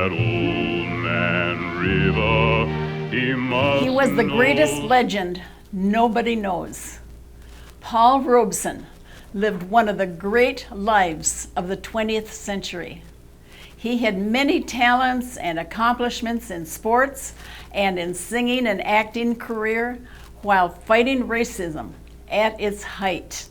that old man river, He was the greatest legend nobody knows. Paul Robeson lived one of the great lives of the 20th century. He had many talents and accomplishments in sports and in singing and acting career while fighting racism at its height.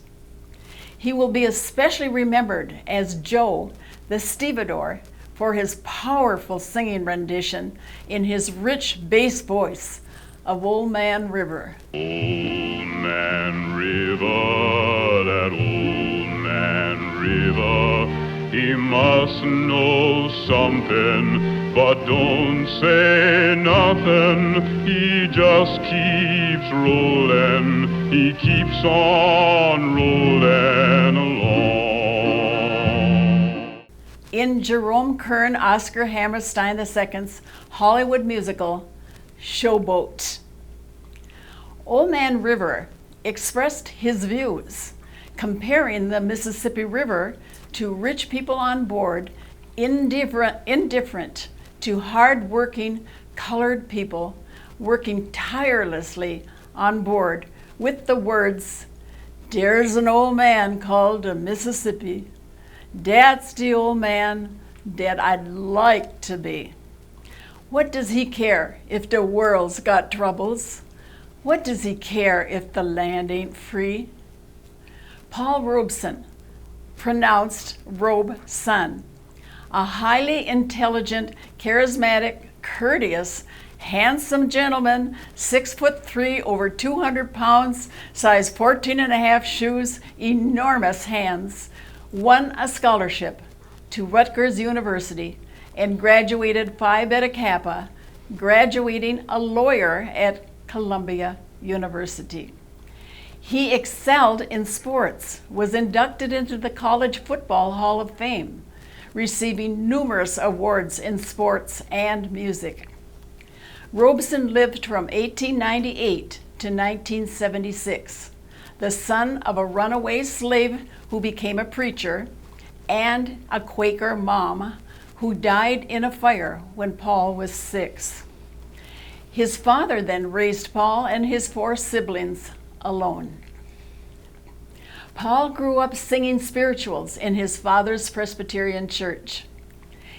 He will be especially remembered as Joe, the stevedore, for his powerful singing rendition in his rich bass voice of Old Man River. Old Man River, that old man river, he must know something, but don't say nothing. He just keeps rolling, he keeps on rolling along. In Jerome Kern Oscar Hammerstein II's Hollywood musical, Showboat, Old Man River expressed his views, comparing the Mississippi River to rich people on board, indifferent to hard-working colored people working tirelessly on board, with the words, "There's an old man called the Mississippi. That's the old man that I'd like to be. What does he care if the world's got troubles? What does he care if the land ain't free?" Paul Robeson, pronounced Robeson, a highly intelligent, charismatic, courteous, handsome gentleman, 6'3", over 200 pounds, size 14.5 shoes, enormous hands, won a scholarship to Rutgers University and graduated Phi Beta Kappa, graduating a lawyer at Columbia University. He excelled in sports, was inducted into the College Football Hall of Fame, receiving numerous awards in sports and music. Robeson lived from 1898 to 1976, the son of a runaway slave who became a preacher and a Quaker mom who died in a fire when Paul was 6. His father then raised Paul and his 4 siblings alone. Paul grew up singing spirituals in his father's Presbyterian church.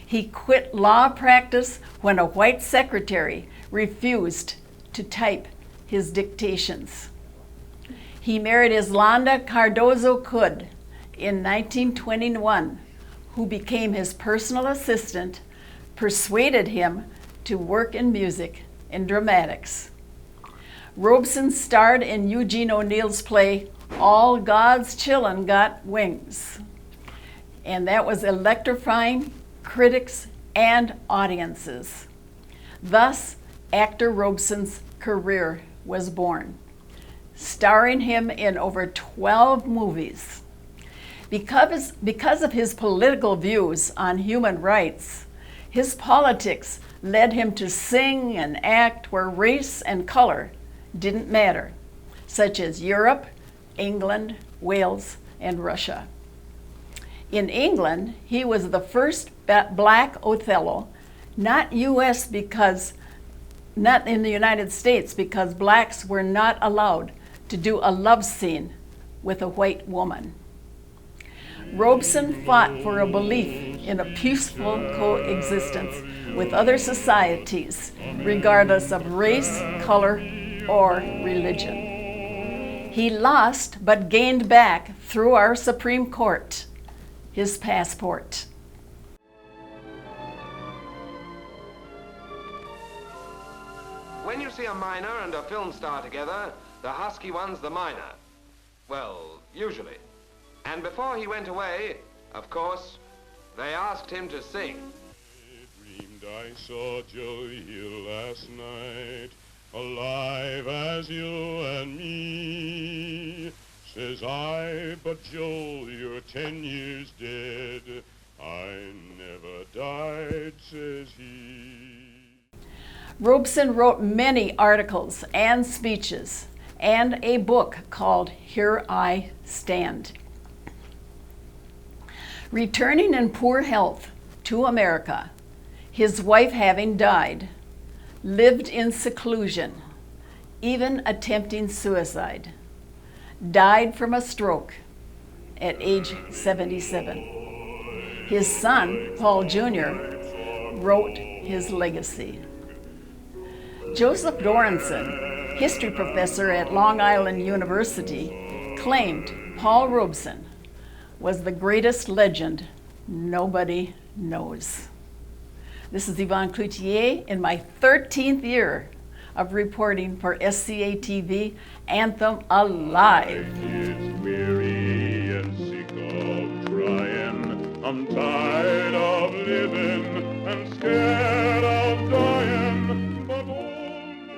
He quit law practice when a white secretary refused to type his dictations. He married Islanda Cardozo Cood in 1921, who became his personal assistant, persuaded him to work in music and dramatics. Robeson starred in Eugene O'Neill's play, All God's Chillun Got Wings, and that was electrifying critics and audiences. Thus, actor Robeson's career was born, starring him in over 12 movies. Because of his political views on human rights, his politics led him to sing and act where race and color didn't matter, such as Europe, England, Wales, and Russia. In England, he was the first black Othello, not in the United States, because blacks were not allowed to do a love scene with a white woman. Robeson fought for a belief in a peaceful coexistence with other societies, regardless of race, color, or religion. He lost but gained back through our Supreme Court his passport. When you see a miner and a film star together, the husky one's the miner. Well, usually. And before he went away, of course, they asked him to sing. I dreamed I saw Joe here last night, alive as you and me. Says I, but Joel, you're 10 years dead. I never died, says he. Robeson wrote many articles and speeches and a book called Here I Stand. Returning in poor health to America, his wife having died, lived in seclusion, even attempting suicide, died from a stroke at age 77. His son, Paul Jr., wrote his legacy. Joseph Doranson, history professor at Long Island University, claimed Paul Robeson was the greatest legend nobody knows. This is Yvonne Coultier in my 13th year of reporting for SCA-TV Anthem Alive. It's weary and sick of trying. I'm tired of living and scared